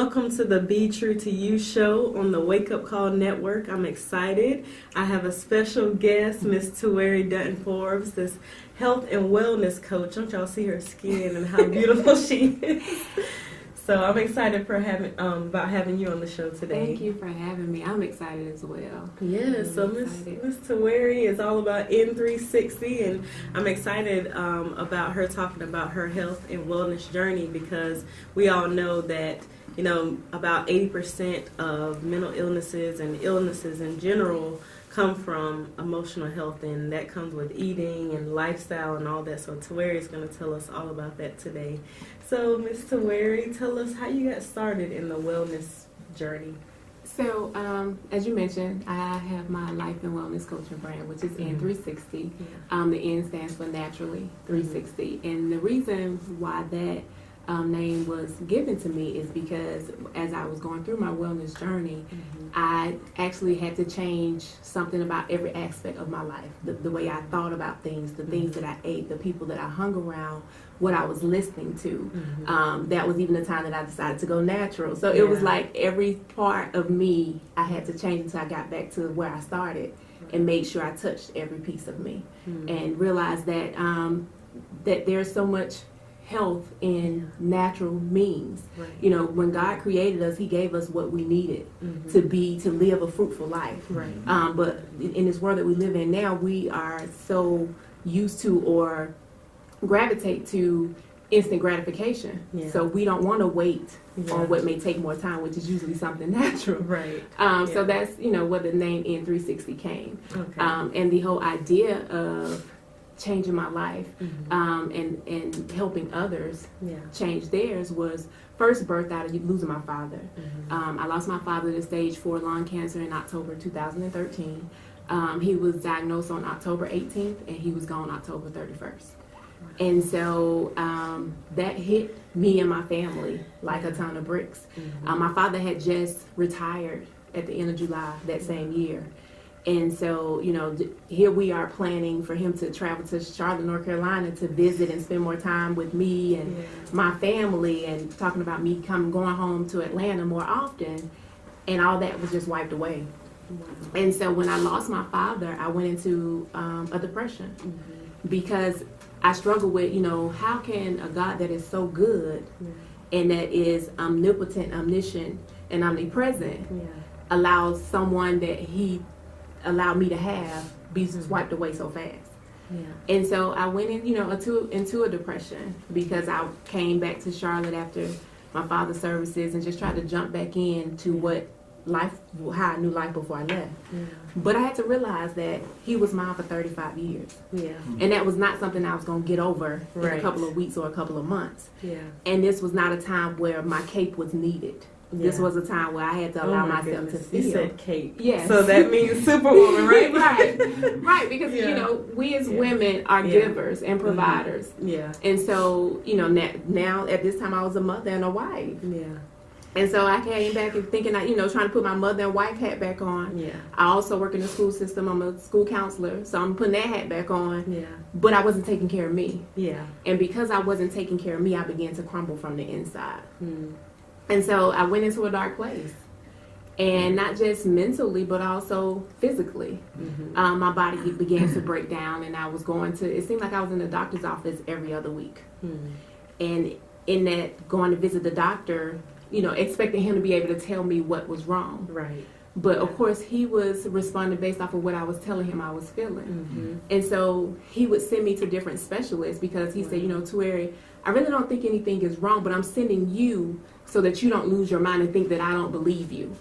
welcome to the Be True to You show on the Wake Up Call Network. I'm excited. I have a special guest, Miss Tuere Dunton-Forbes, this health and wellness coach. Don't y'all see her skin and how beautiful she is? So I'm excited for about having you on the show today. Thank you for having me. I'm excited as well. Yeah, so Miss Tuere is all about N360, and I'm excited about her talking about her health and wellness journey, because we all know that, you know, about 80% of mental illnesses and illnesses in general come from emotional health, and that comes with eating and lifestyle and all that. So Tuere is going to tell us all about that today. So Ms. Tuere, tell us how you got started in the wellness journey. So, as you mentioned, I have my life and wellness coaching brand, which is N360. The N stands for Naturally 360. And the reason why that name was given to me is because as I was going through my wellness journey, I actually had to change something about every aspect of my life. The way I thought about things, the things that I ate, the people that I hung around, what I was listening to. That was even the time that I decided to go natural. So it was like every part of me I had to change until I got back to where I started and made sure I touched every piece of me and realized that that there's so much health in natural means. You know, when God created us, He gave us what we needed to live a fruitful life. But in this world that we live in now, we are so used to or gravitate to instant gratification. So we don't want to wait on what may take more time, which is usually something natural. So that's, you know, where the name N360 came. And the whole idea of changing my life and helping others change theirs was first birthed out of losing my father. I lost my father to stage 4 lung cancer in October 2013. He was diagnosed on October 18th and he was gone October 31st. And so that hit me and my family like a ton of bricks. My father had just retired at the end of July that same year. And so, you know, here we are planning for him to travel to Charlotte, North Carolina to visit and spend more time with me and my family, and talking about me going home to Atlanta more often. And all that was just wiped away. And so when I lost my father, I went into a depression because I struggled with, you know, how can a God that is so good and that is omnipotent, omniscient, and omnipresent allow someone that He allowed me to have be wiped away so fast. And so I went in, you know, into a depression because I came back to Charlotte after my father's services and just tried to jump back into how I knew life before I left. But I had to realize that He was mine for 35 years. And that was not something I was going to get over in a couple of weeks or a couple of months. And this was not a time where my cape was needed. This was a time where I had to allow myself to feel. You said cape. Yes. So that means superwoman, right? Right, because, you know, we as women are givers and providers. And so, you know, now at this time I was a mother and a wife. And so I came back and thinking, you know, trying to put my mother and wife hat back on. I also work in the school system. I'm a school counselor, so I'm putting that hat back on. But I wasn't taking care of me. And because I wasn't taking care of me, I began to crumble from the inside. And so I went into a dark place. And not just mentally, but also physically. My body began to break down, and I was it seemed like I was in the doctor's office every other week. And in that, going to visit the doctor, you know, expecting him to be able to tell me what was wrong. But of course, he was responding based off of what I was telling him I was feeling. And so he would send me to different specialists because he said, you know, Tuere, I really don't think anything is wrong, but I'm sending you so that you don't lose your mind and think that I don't believe you.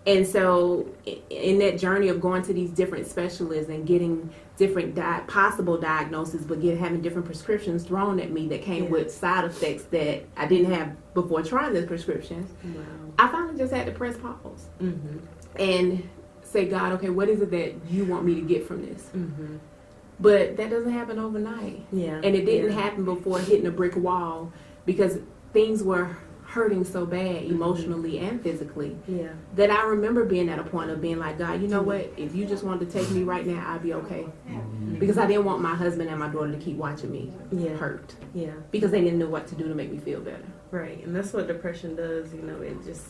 And so in that journey of going to these different specialists and getting different possible diagnoses, but having different prescriptions thrown at me that came with side effects that I didn't have before trying the prescriptions, I finally just had to press pause and say, God, okay, what is it that you want me to get from this? But that doesn't happen overnight. And it didn't happen before hitting a brick wall, because things were hurting so bad emotionally and physically. Yeah. That I remember being at a point of being like, God, you know what? If you just wanted to take me right now, I'd be okay. Because I didn't want my husband and my daughter to keep watching me hurt. Yeah. Because they didn't know what to do to make me feel better. Right. And that's what depression does. You know, it just,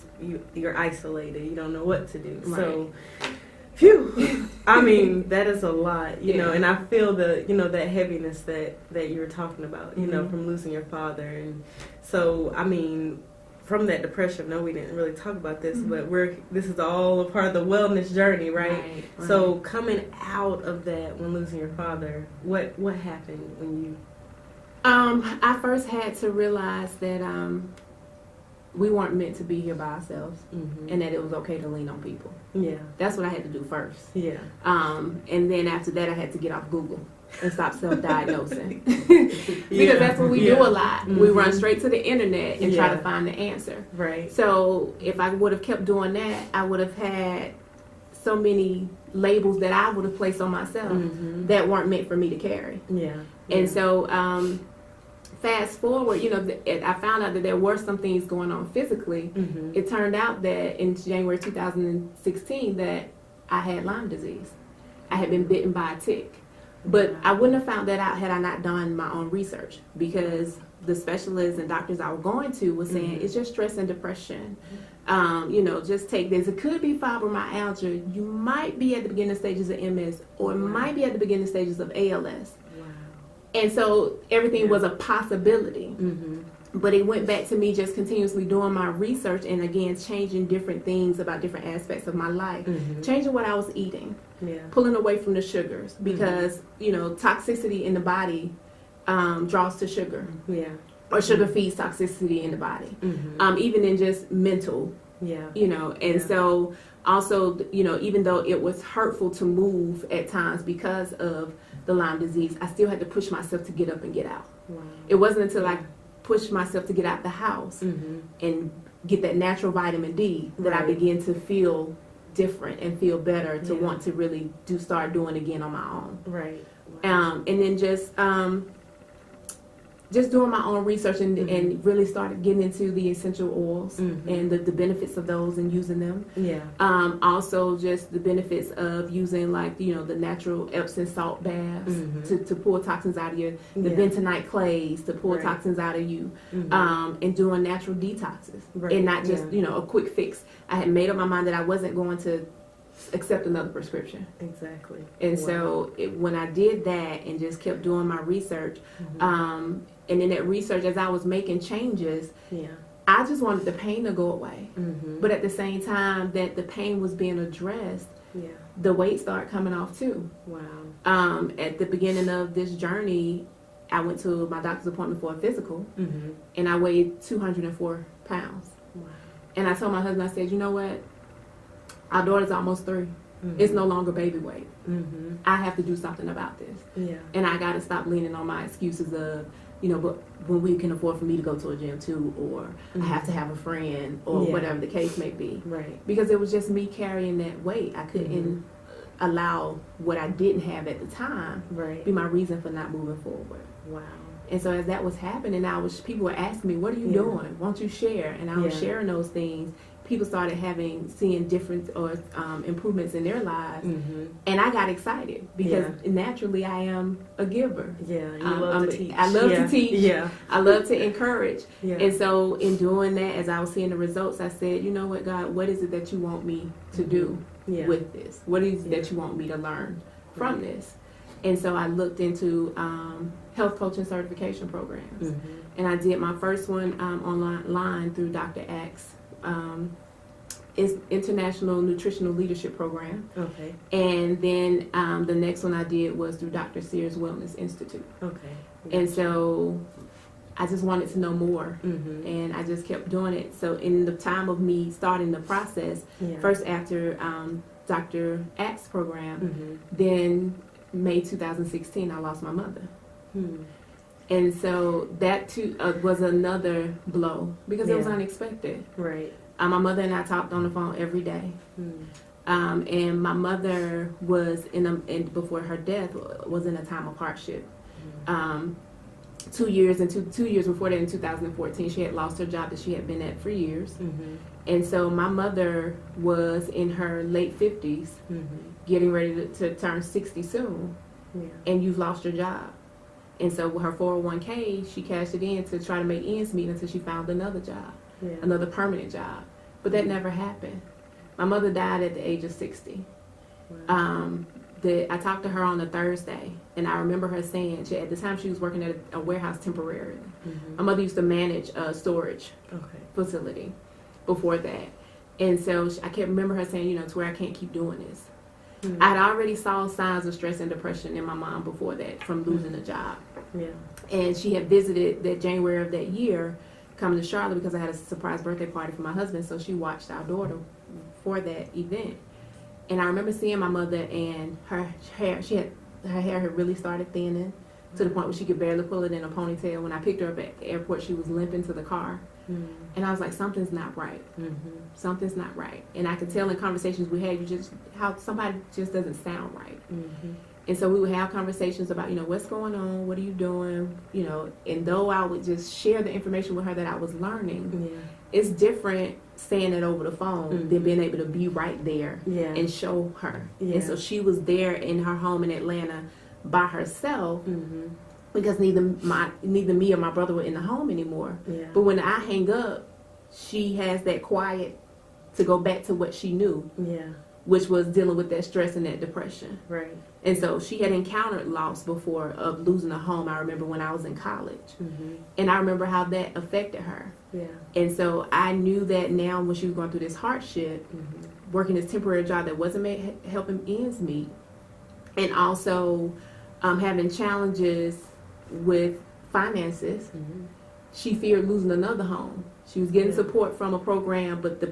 you're isolated. You don't know what to do. Right. So, phew. I mean, that is a lot, you know, and I feel that heaviness that you were talking about, you know, from losing your father. And so, I mean, from that depression, no, we didn't really talk about this, but this is all a part of the wellness journey, right? So coming out of that when losing your father, what happened when you? I first had to realize that we weren't meant to be here by ourselves, and that it was okay to lean on people. Yeah. That's what I had to do first. Yeah. And then after that, I had to get off Google and stop self-diagnosing. Because that's what we do a lot. We run straight to the internet and try to find the answer. Right. So if I would have kept doing that, I would have had so many labels that I would have placed on myself that weren't meant for me to carry. Yeah. And so fast forward, you know, I found out that there were some things going on physically. It turned out that in January 2016 that I had Lyme disease. I had been bitten by a tick. But I wouldn't have found that out had I not done my own research, because the specialists and doctors I was going to were saying it's just stress and depression. You know, just take this. It could be fibromyalgia. You might be at the beginning stages of MS, or it might be at the beginning stages of ALS. And so everything was a possibility. But it went back to me just continuously doing my research and, again, changing different things about different aspects of my life. Changing what I was eating. Pulling away from the sugars. Because, you know, toxicity in the body draws to sugar. Or sugar feeds toxicity in the body. Even in just mental. You know, and so also, you know, even though it was hurtful to move at times because of the Lyme disease, I still had to push myself to get up and get out. It wasn't until I pushed myself to get out the house and get that natural vitamin D that I began to feel different and feel better to want to really start doing again on my own. And then just doing my own research and really started getting into the essential oils and the benefits of those and using them. Also just the benefits of using, like, you know, the natural Epsom salt baths to pull toxins out of you, the bentonite clays to pull toxins out of you, and doing natural detoxes and not just, you know, a quick fix. I had made up my mind that I wasn't going to accept another prescription. And so when I did that and just kept doing my research, and in that research, as I was making changes, I just wanted the pain to go away. But at the same time that the pain was being addressed, the weight started coming off too. At the beginning of this journey, I went to my doctor's appointment for a physical, and I weighed 204 pounds. And I told my husband, I said, you know what? Our daughter's almost 3. It's no longer baby weight. I have to do something about this. And I got to stop leaning on my excuses of, you know, but when we can afford for me to go to a gym too, or I have to have a friend, or whatever the case may be. Because it was just me carrying that weight. I couldn't allow what I didn't have at the time be my reason for not moving forward. And so as that was happening, people were asking me, what are you doing? Won't you share? And I was sharing those things. People started seeing different or improvements in their lives, and I got excited because naturally I am a giver. You love to teach. I love to teach. I love to encourage. And so in doing that, as I was seeing the results, I said, you know what, God, what is it that you want me to do with this? What is it that you want me to learn from this? And so I looked into health coaching certification programs, and I did my first one online through Dr. Axe. It's International Nutritional Leadership Program. And then the next one I did was through Dr. Sears Wellness Institute. And so I just wanted to know more, and I just kept doing it. So in the time of me starting the process, first after Dr. Axe program, then May 2016 I lost my mother. And so that too was another blow because it was unexpected. My mother and I talked on the phone every day. And my mother was before her death was in a time of hardship. 2 years, and 2 years before that, in 2014, she had lost her job that she had been at for years. Mm-hmm. And so my mother was in her late 50s, getting ready to turn 60 soon, and you've lost your job. And so with her 401k, she cashed it in to try to make ends meet until she found another job, another permanent job. But that never happened. My mother died at the age of 60. Wow. I talked to her on a Thursday, and I remember her saying, at the time she was working at a warehouse temporarily. My mother used to manage a storage facility before that. And so I can't remember her saying, to where I can't keep doing this. I'd already saw signs of stress and depression in my mom before that from losing a job. Yeah. And she had visited that January of that year, coming to Charlotte because I had a surprise birthday party for my husband. So she watched our daughter for that event. And I remember seeing my mother, and her hair had really started thinning to the point where she could barely pull it in a ponytail. When I picked her up at the airport, she was limping to the car. And I was like, something's not right. Something's not right. And I could tell in conversations we had, how somebody just doesn't sound right. And so we would have conversations about, what's going on, what are you doing, and though I would just share the information with her that I was learning, it's different saying it over the phone than being able to be right there and show her. And so she was there in her home in Atlanta by herself. Because neither me or my brother were in the home anymore. But when I hang up, she has that quiet to go back to what she knew, which was dealing with that stress and that depression. Right. And so she had encountered loss before of losing a home. I remember when I was in college, and I remember how that affected her. And so I knew that now when she was going through this hardship, working this temporary job that wasn't helping ends meet, and also having challenges with finances, she feared losing another home. She was getting support from a program, but the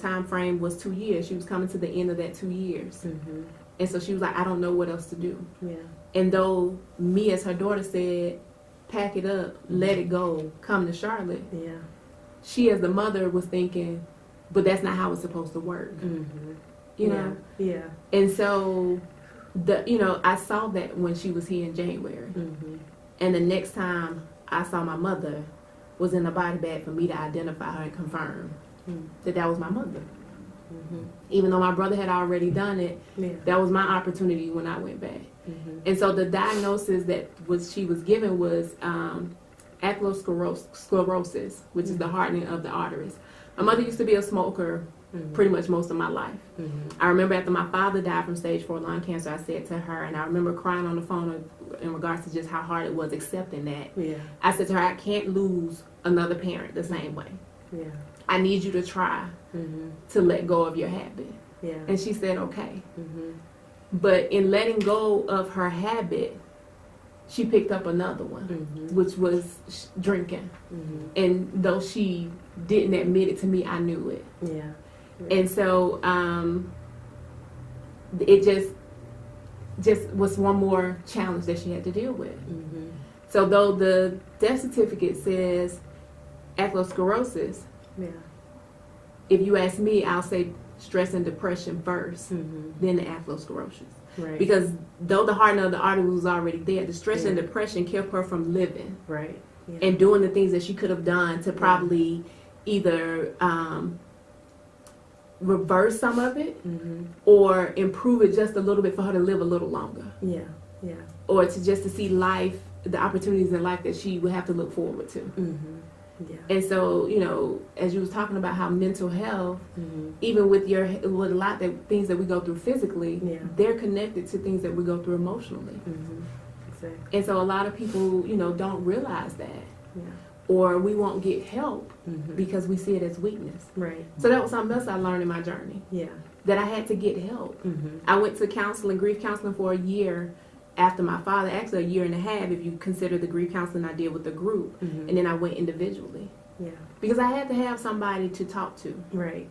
time frame was 2 years. She was coming to the end of that 2 years. And so she was like, I don't know what else to do. And though me as her daughter said, pack it up, let it go, come to Charlotte, she as the mother was thinking, but that's not how it's supposed to work. You know? And so I saw that when she was here in January. And the next time I saw my mother was in a body bag for me to identify her and confirm that was my mother. Even though my brother had already done it, that was my opportunity when I went back. And so the diagnosis that she was given was atherosclerosis, which is the hardening of the arteries. My mother used to be a smoker pretty much most of my life. I remember after my father died from stage 4 lung cancer, I said to her, and I remember crying on the phone in regards to just how hard it was accepting that. I said to her, I can't lose another parent the same way. I need you to try to let go of your habit. And she said, okay. But in letting go of her habit, she picked up another one, which was drinking. And though she didn't admit it to me, I knew it. And so it just was one more challenge that she had to deal with. So though the death certificate says atherosclerosis, if you ask me, I'll say stress and depression first, then the atherosclerosis. Because though the hardening of the artery was already there, the stress and depression kept her from living and doing the things that she could have done to probably either reverse some of it or improve it just a little bit for her to live a little longer. Or to see life, the opportunities in life that she would have to look forward to. And so, as you was talking about how mental health, even with a lot of things that we go through physically, they're connected to things that we go through emotionally. And so a lot of people, don't realize that. Or we won't get help because we see it as weakness. So that was something else I learned in my journey. That I had to get help. I went to grief counseling for a year after my father, actually a year and a half if you consider the grief counseling I did with the group. And then I went individually. Because I had to have somebody to talk to.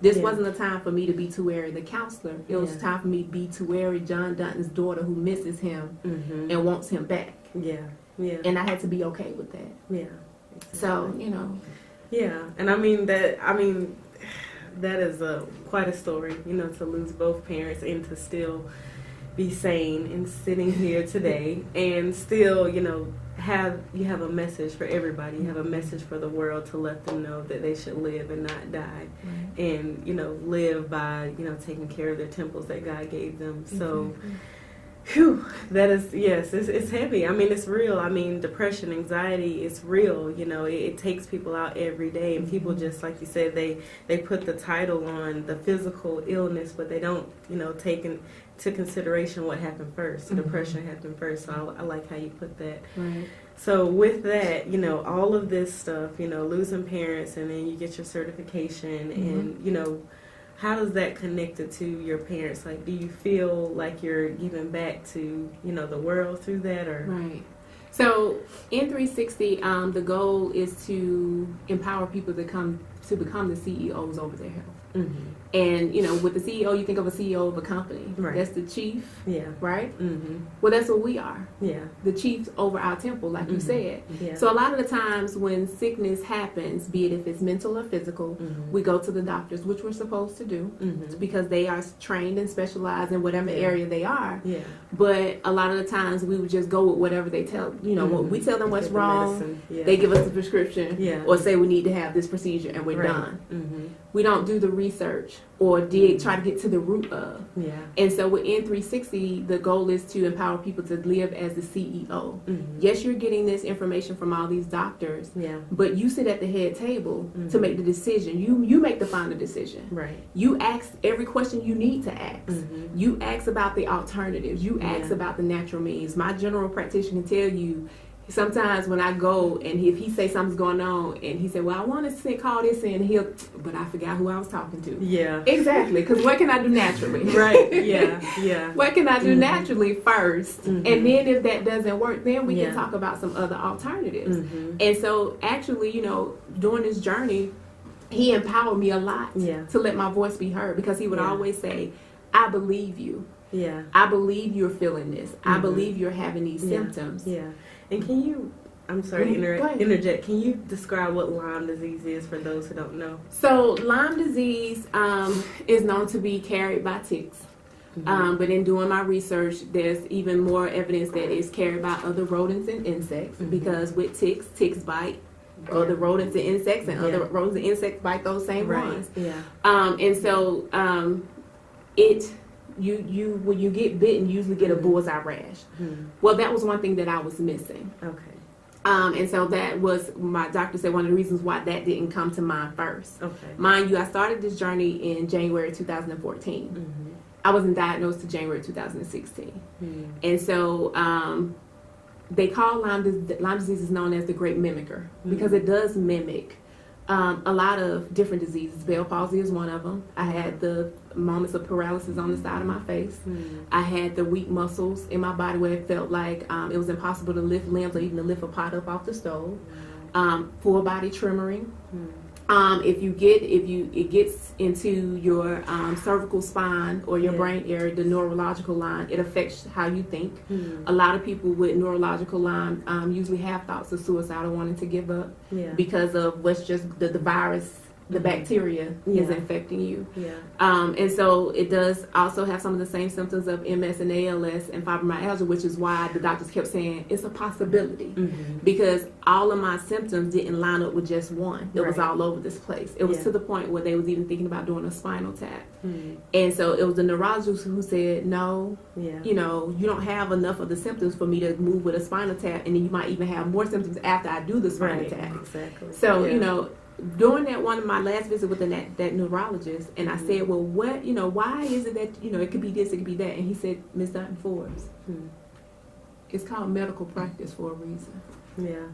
This wasn't a time for me to be Tuere the counselor. It was time for me to be Tuere John Dunton's daughter who misses him and wants him back. And I had to be okay with that. So, and that is quite a story, to lose both parents and to still be sane and sitting here today and still, have a message for everybody. You have a message for the world to let them know that they should live and not die, and live by taking care of their temples that God gave them. So. Whew, that is, yes, it's heavy. I mean, it's real. I mean, depression, anxiety, it's real. It takes people out every day, and people just, like you said, they put the title on the physical illness, but they don't, take into consideration what happened first. Depression happened first, so I like how you put that. Right. So with that, all of this stuff, losing parents, and then you get your certification, and, how does that connect it to your parents? Like, do you feel like you're giving back to, the world through that, or? Right. So in 360, the goal is to empower people to become the CEOs over their health. Mm-hmm. And, with the CEO, you think of a CEO of a company. Right. That's the chief. Yeah. Right? Mm-hmm. Well, that's what we are. Yeah. The chiefs over our temple, like you said. Yeah. So a lot of the times when sickness happens, be it if it's mental or physical, we go to the doctors, which we're supposed to do, because they are trained and specialized in whatever area they are. Yeah. But a lot of the times we would just go with whatever they tell, when we tell them what's wrong, they give us the prescription or say we need to have this procedure and we're done. Mm-hmm. We don't do the research or try to get to the root of. Yeah. And so with N360, the goal is to empower people to live as the CEO. Mm-hmm. Yes, you're getting this information from all these doctors, but you sit at the head table to make the decision. You make the final decision. Right. You ask every question you need to ask. Mm-hmm. You ask about the alternatives. You ask about the natural means. My general practitioner can tell you, sometimes when I go and if he say something's going on and he said, well, I want to call this in, but I forgot who I was talking to. Yeah. Exactly. Because what can I do naturally? Right. Yeah. What can I do naturally first? And then if that doesn't work, then we can talk about some other alternatives. And so actually, during this journey, he empowered me a lot to let my voice be heard, because he would always say, I believe you. Yeah. I believe you're feeling this. I believe you're having these symptoms. Yeah. And can you, I'm sorry to interject, can you describe what Lyme disease is for those who don't know? So Lyme disease is known to be carried by ticks. But in doing my research, there's even more evidence that it's carried by other rodents and insects, because with ticks bite other rodents and insects, and other rodents and insects bite those same ones. Yeah. And so you when you get bitten, you usually get a bullseye rash. Well, that was one thing that I was missing. Okay. And so that was, my doctor said, one of the reasons why that didn't come to mind first. Okay. Mind you, I started this journey in January 2014. I wasn't diagnosed to January 2016. And so they call Lyme disease is known as the great mimicker, because it does mimic a lot of different diseases. Bell palsy is one of them. I had the moments of paralysis on the side of my face. I had the weak muscles in my body where it felt like it was impossible to lift limbs or even to lift a pot up off the stove. Full body tremoring. It gets into your cervical spine or your brain area, the neurological line, it affects how you think. A lot of people with neurological Lyme usually have thoughts of suicide or wanting to give up because of what's just the virus, the bacteria is infecting you. And so it does also have some of the same symptoms of MS and ALS and fibromyalgia, which is why the doctors kept saying it's a possibility, because all of my symptoms didn't line up with just one. It was all over this place. It was to the point where they was even thinking about doing a spinal tap. And so it was the neurologist who said, no, you don't have enough of the symptoms for me to move with a spinal tap, and then you might even have more symptoms after I do the spinal tap. Exactly. So, during that one of my last visit with that neurologist, and I said, well, what, why is it that, it could be this, it could be that? And he said, Ms. Dunton-Forbes, it's called medical practice for a reason. Yeah.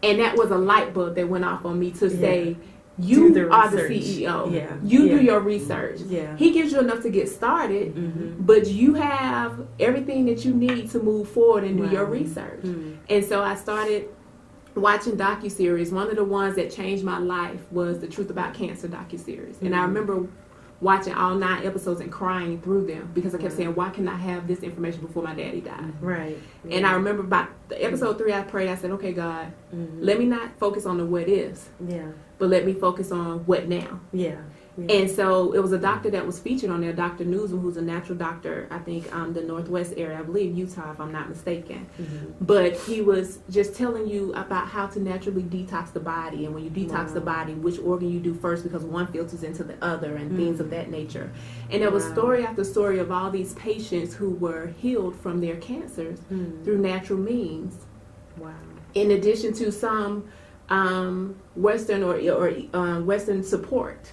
And that was a light bulb that went off on me to say, you are the CEO. Yeah. You do your research. Yeah. He gives you enough to get started, but you have everything that you need to move forward and do your research. And so I started watching docuseries. One of the ones that changed my life was the Truth About Cancer docuseries. And I remember watching all 9 episodes and crying through them, because I kept saying, why can I have this information before my daddy died? Right. And I remember by episode 3, I prayed, I said, okay, God, let me not focus on the what ifs, but let me focus on what now. Yeah. And so it was a doctor that was featured on there, Dr. Newsom, who's a natural doctor, I think the Northwest area, I believe Utah, if I'm not mistaken. But he was just telling you about how to naturally detox the body, and when you detox the body, which organ you do first, because one filters into the other and things of that nature. And there was story after story of all these patients who were healed from their cancers through natural means. Wow. In addition to some Western or Western support,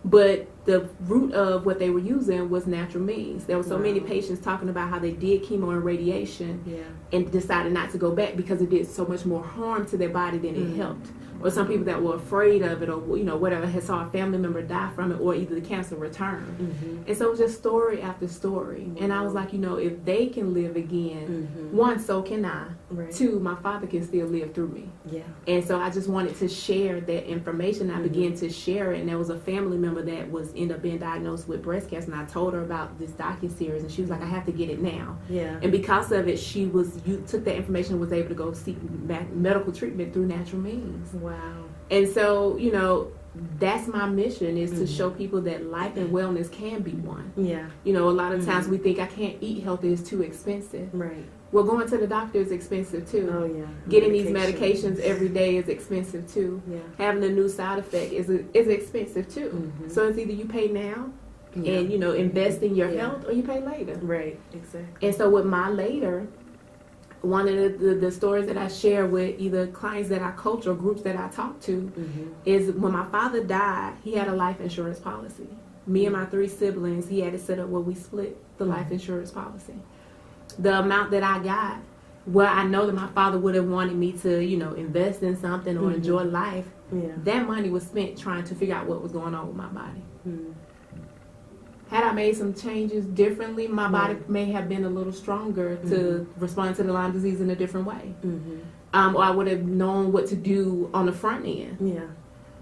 but the root of what they were using was natural means. There were so many patients talking about how they did chemo and radiation and decided not to go back because it did so much more harm to their body than it helped. Or some people that were afraid of it, or whatever, had saw a family member die from it, or either the cancer return. And so it was just story after story. And I was like, if they can live again, one, so can I. Two, my Father can still live through me. And so I just wanted to share that information. I began to share it, and there was a family member that ended up being diagnosed with breast cancer, and I told her about this docuseries, and she was like, I have to get it now. And because of it, she took that information and was able to go seek medical treatment through natural means. Wow. And so, that's my mission, is to show people that life and wellness can be one. A lot of times we think I can't eat healthy, it's too expensive. Well, going to the doctor is expensive too. Getting these medications every day is expensive too. Having a new side effect is expensive too. So it's either you pay now and invest in your health, or you pay later. Exactly. And so with my later, one of the stories that I share with either clients that I coach or groups that I talk to is when my father died, he had a life insurance policy. Me and my 3 siblings, he had it set up where we split the life insurance policy. The amount that I got, well, I know that my father would have wanted me to, invest in something or enjoy life. That money was spent trying to figure out what was going on with my body. Had I made some changes differently, my body may have been a little stronger to respond to the Lyme disease in a different way. Or I would have known what to do on the front end.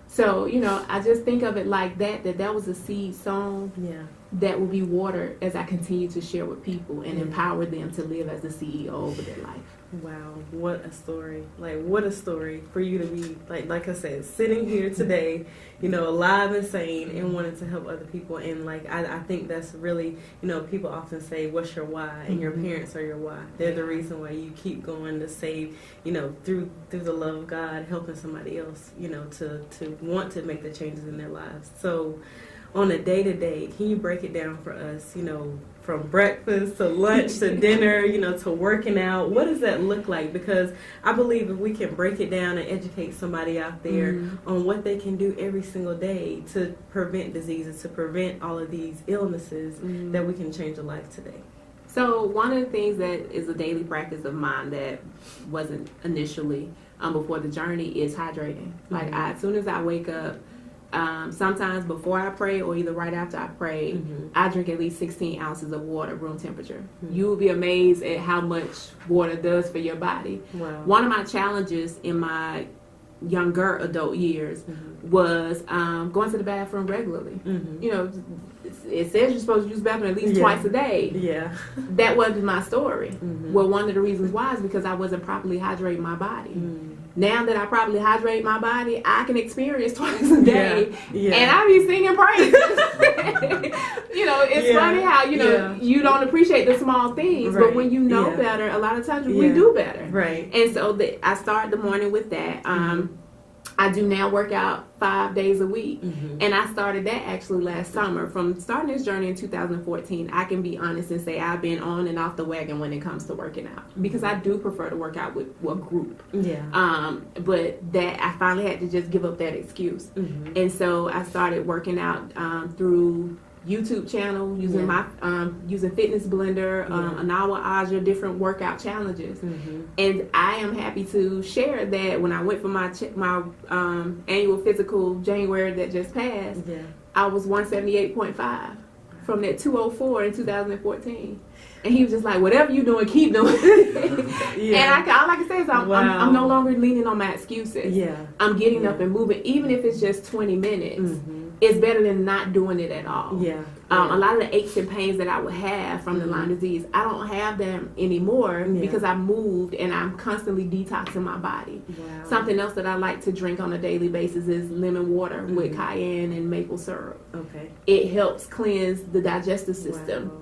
So, I just think of it like that was a seed sown that will be watered as I continue to share with people and empower them to live as the CEO over their life. Wow, what a story. What a story for you to be, like I said, sitting here today, alive and sane and wanting to help other people. And, I think that's really, people often say, what's your why? And your parents are your why. They're the reason why you keep going to save, through the love of God, helping somebody else, to want to make the changes in their lives. So on a day-to-day, can you break it down for us, from breakfast to lunch to dinner, to working out? What does that look like? Because I believe if we can break it down and educate somebody out there on what they can do every single day to prevent diseases, to prevent all of these illnesses, that we can change a life today. So one of the things that is a daily practice of mine that wasn't initially before the journey is hydrating. As soon as I wake up, sometimes before I pray or either right after I pray, I drink at least 16 ounces of water, room temperature. You will be amazed at how much water does for your body. One of my challenges in my younger adult years was going to the bathroom regularly. It says you're supposed to use the bathroom at least twice a day. That wasn't my story. Well, one of the reasons why is because I wasn't properly hydrating my body. Now that I properly hydrate my body, I can experience twice a day, and I be singing praises. It's funny how you don't appreciate the small things, but when you know better, a lot of times we do better. And so I start the morning with that. I do now work out 5 days a week, and I started that actually last summer. From starting this journey in 2014, I can be honest and say I've been on and off the wagon when it comes to working out, because I do prefer to work out with a group. But that I finally had to just give up that excuse, and so I started working out through YouTube channel, using my using Fitness Blender, Anawa Aja, different workout challenges. And I am happy to share that when I went for my annual physical January that just passed, I was 178.5 from that 204 in 2014. And he was just like, whatever you doing, keep doing. Yeah. And all I can say is I'm no longer leaning on my excuses. Yeah. I'm getting up and moving, even if it's just 20 minutes. Mm-hmm. It's better than not doing it at all. Yeah. A lot of the aches and pains that I would have from the Lyme disease, I don't have them anymore because I moved and I'm constantly detoxing my body. Wow. Something else that I like to drink on a daily basis is lemon water with cayenne and maple syrup. Okay. It helps cleanse the digestive system. Wow.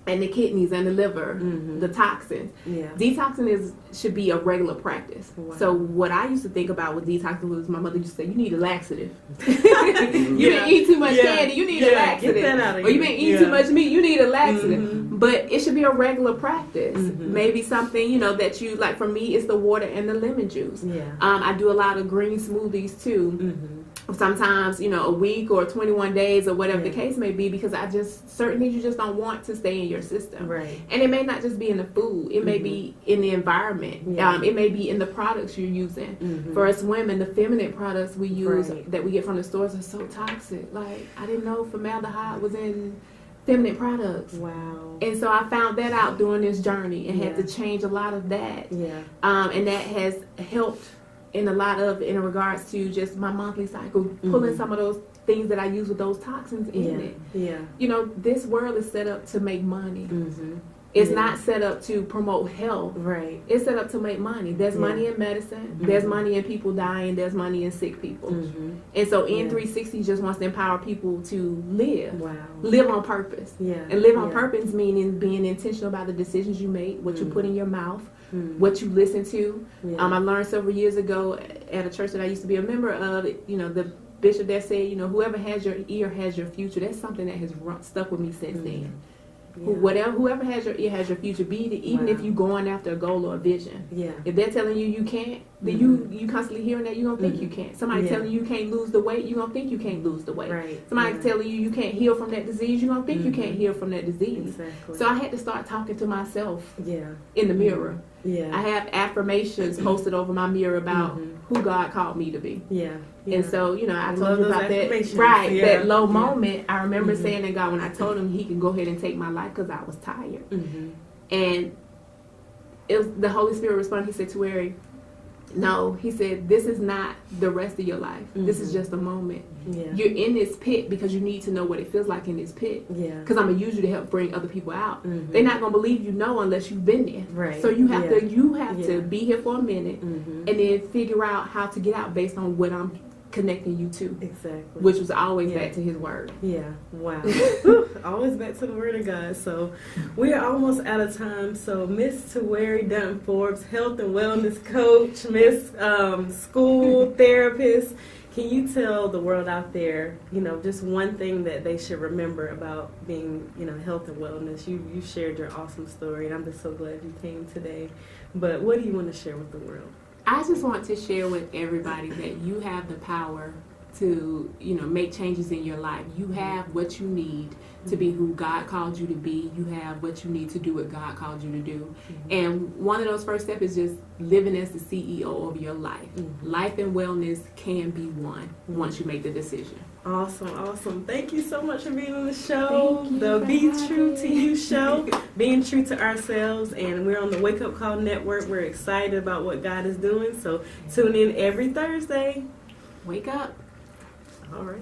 And the kidneys and the liver, the toxins. Yeah. Detoxing should be a regular practice. Wow. So what I used to think about with detoxing was my mother used to say, you need a laxative. You didn't eat too much candy, you need a laxative. Get that out of or you been eating too much meat, you need a laxative. Mm-hmm. But it should be a regular practice. Mm-hmm. Maybe something, that you, like for me, it's the water and the lemon juice. Yeah. I do a lot of green smoothies too. Mm-hmm. Sometimes, a week or 21 days or whatever the case may be, because certain things you just don't want to stay in your system. Right. And it may not just be in the food. It may be in the environment. Yeah. It may be in the products you're using. Mm-hmm. For us women, the feminine products we use Right. that we get from the stores are so toxic. Like, I didn't know formaldehyde was in feminine products. Wow. And so I found that out during this journey and had Yeah. to change a lot of that. Yeah. And that has helped in regards to just my monthly cycle, pulling some of those things that I use with those toxins in it. Yeah. This world is set up to make money. Mm-hmm. It's not set up to promote health. Right. It's set up to make money. There's money in medicine. There's money in people dying. There's money in sick people. Mm-hmm. And so N360 just wants to empower people to live. Wow. Live on purpose. Yeah. And live on purpose meaning being intentional about the decisions you make, what you put in your mouth, what you listen to. Yeah. I learned several years ago at a church that I used to be a member of, the bishop that said, whoever has your ear has your future. That's something that has stuck with me since then. Yeah. Whoever has your ear has your future. Even if you're going after a goal or a vision. Yeah. If they're telling you can't, then you constantly hearing that, you're going to think you can't. Somebody telling you can't lose the weight, you're going to think you can't lose the weight. Right. Somebody telling you can't heal from that disease, you're going to think you can't heal from that disease. Exactly. So I had to start talking to myself Yeah. in the mirror. Yeah. I have affirmations posted over my mirror about who God called me to be. Yeah. And so, I Love told you those about that. affirmations. Right. Yeah. That low moment, I remember saying to God when I told him he could go ahead and take my life because I was tired. Mm-hmm. And the Holy Spirit responded. He said, Tuere, no. He said, this is not the rest of your life. This is just a moment. Yeah. You're in this pit because you need to know what it feels like in this pit. Yeah. Because I'm going to use you to help bring other people out. They're not going to believe unless you've been there. Right. So you have to be here for a minute and then figure out how to get out based on what I'm connecting you to. Exactly. Which was always back to his word. Yeah. Wow. Whew, always back to the word of God. So we are almost out of time. So Miss Tuere Dunton-Forbes, health and wellness coach, Miss school therapist, can you tell the world out there, just one thing that they should remember about being, health and wellness? You shared your awesome story, and I'm just so glad you came today. But what do you want to share with the world? I just want to share with everybody that you have the power to, make changes in your life. You have what you need to be who God called you to be. You have what you need to do what God called you to do. And one of those first steps is just living as the CEO of your life. Life and wellness can be one once you make the decision. Awesome. Thank you so much for being on the show. Thank you The for Be having True me. to You show. Being true to ourselves. And we're on the Wake Up Call Network. We're excited about what God is doing. So tune in every Thursday. Wake up. All right.